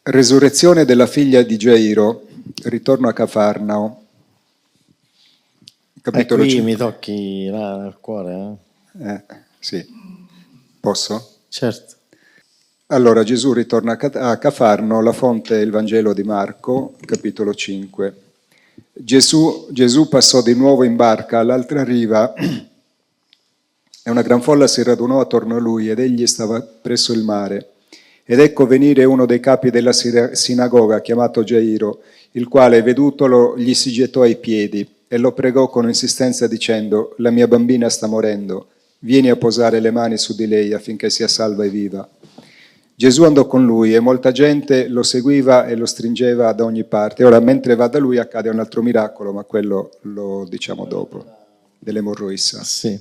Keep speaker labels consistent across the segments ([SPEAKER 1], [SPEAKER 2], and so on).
[SPEAKER 1] Resurrezione della figlia di Gairo, ritorno a Cafarnao. Capitolo
[SPEAKER 2] qui
[SPEAKER 1] 5.
[SPEAKER 2] mi tocchi là nel cuore,
[SPEAKER 1] Sì, posso?
[SPEAKER 2] Certo.
[SPEAKER 1] Allora Gesù ritorna a Cafarno, la fonte è il Vangelo di Marco, capitolo 5. Gesù passò di nuovo in barca all'altra riva e una gran folla si radunò attorno a lui ed egli stava presso il mare. Ed ecco venire uno dei capi della sinagoga, chiamato Gairo, il quale, vedutolo, gli si gettò ai piedi e lo pregò con insistenza dicendo: «La mia bambina sta morendo, vieni a posare le mani su di lei affinché sia salva e viva». Gesù andò con lui e molta gente lo seguiva e lo stringeva da ogni parte. Ora, mentre va da lui, accade un altro miracolo, ma quello lo diciamo dopo, dell'emorroissa.
[SPEAKER 2] Sì.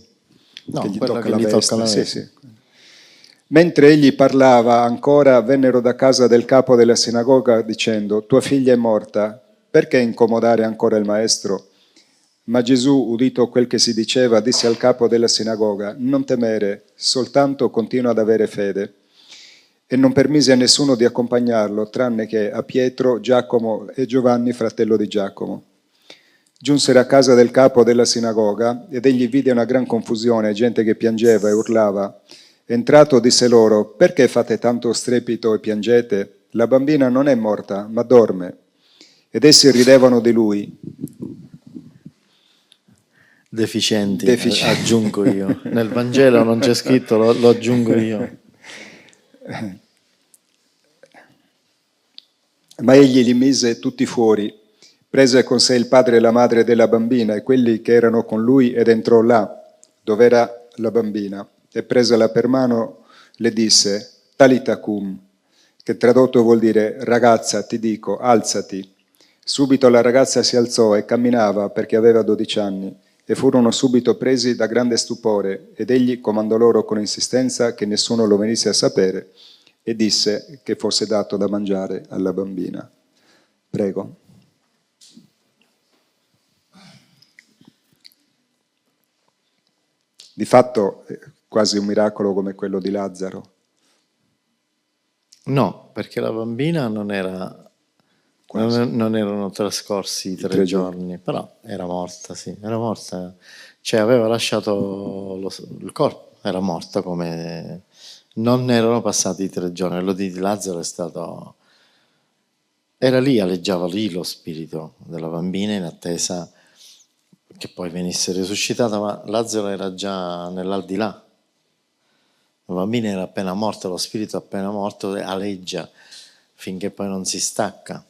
[SPEAKER 2] No,
[SPEAKER 1] Che gli
[SPEAKER 2] quello
[SPEAKER 1] tocca
[SPEAKER 2] che
[SPEAKER 1] la
[SPEAKER 2] gli
[SPEAKER 1] veste.
[SPEAKER 2] tocca la
[SPEAKER 1] Sì,
[SPEAKER 2] veste.
[SPEAKER 1] sì. Mentre egli parlava ancora, vennero da casa del capo della sinagoga dicendo: «Tua figlia è morta, perché incomodare ancora il maestro?» Ma Gesù, udito quel che si diceva, disse al capo della sinagoga: «Non temere, soltanto continua ad avere fede». E non permise a nessuno di accompagnarlo, tranne che a Pietro, Giacomo e Giovanni, fratello di Giacomo. Giunsero a casa del capo della sinagoga ed egli vide una gran confusione, gente che piangeva e urlava. Entrato disse loro: «Perché fate tanto strepito e piangete? La bambina non è morta, ma dorme». Ed essi ridevano di lui.
[SPEAKER 2] Deficienti, aggiungo io. Nel Vangelo non c'è scritto, lo aggiungo io.
[SPEAKER 1] Ma egli li mise tutti fuori, prese con sé il padre e la madre della bambina e quelli che erano con lui ed entrò là, dove era la bambina, e presala per mano le disse: «Talita cum», che tradotto vuol dire: «Ragazza, ti dico, alzati». Subito la ragazza si alzò e camminava perché aveva 12 anni, e furono subito presi da grande stupore, ed egli comandò loro con insistenza che nessuno lo venisse a sapere, e disse che fosse dato da mangiare alla bambina. Prego. Di fatto è quasi un miracolo come quello di Lazzaro.
[SPEAKER 2] No, perché la bambina non erano trascorsi i 3 giorni, però era morta, sì, era morta. Cioè aveva lasciato il corpo, era morta come... Non erano passati i 3 giorni, lo di Lazzaro è stato... Era lì, aleggiava lì lo spirito della bambina in attesa che poi venisse risuscitata, ma Lazzaro era già nell'aldilà. La bambina era appena morta, lo spirito appena morto aleggia finché poi non si stacca.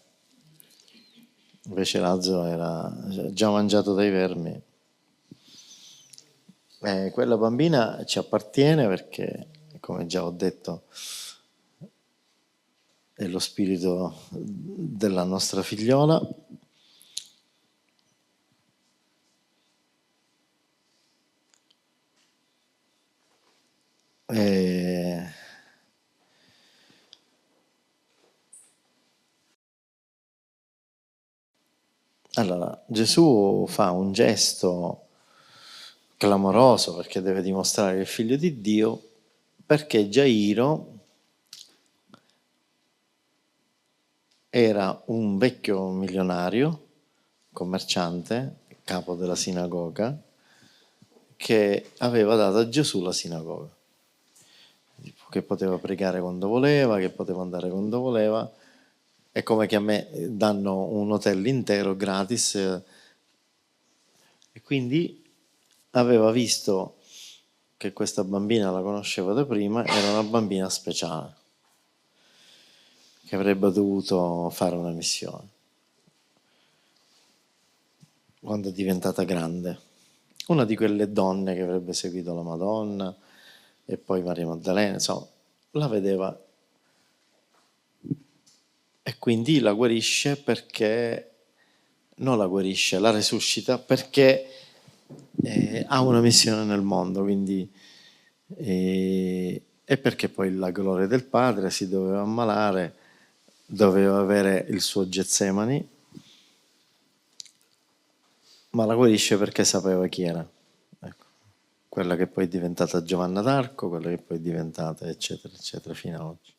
[SPEAKER 2] Invece Lazzaro era già mangiato dai vermi. Quella bambina ci appartiene perché, come già ho detto, è lo spirito della nostra figliola. Allora, Gesù fa un gesto clamoroso perché deve dimostrare che è il figlio di Dio, perché Gairo era un vecchio milionario, commerciante, capo della sinagoga, che aveva dato a Gesù la sinagoga, che poteva pregare quando voleva, che poteva andare quando voleva. È come che a me danno un hotel intero gratis, e quindi aveva visto che questa bambina la conosceva da prima, era una bambina speciale che avrebbe dovuto fare una missione quando è diventata grande. Una di quelle donne che avrebbe seguito la Madonna e poi Maria Maddalena, insomma, la vedeva e quindi la guarisce perché, non la guarisce, la resuscita perché ha una missione nel mondo, quindi e perché poi la gloria del Padre si doveva ammalare, doveva avere il suo Getsemani, ma la guarisce perché sapeva chi era. Ecco. Quella che poi è diventata Giovanna d'Arco, quella che poi è diventata eccetera eccetera fino ad oggi.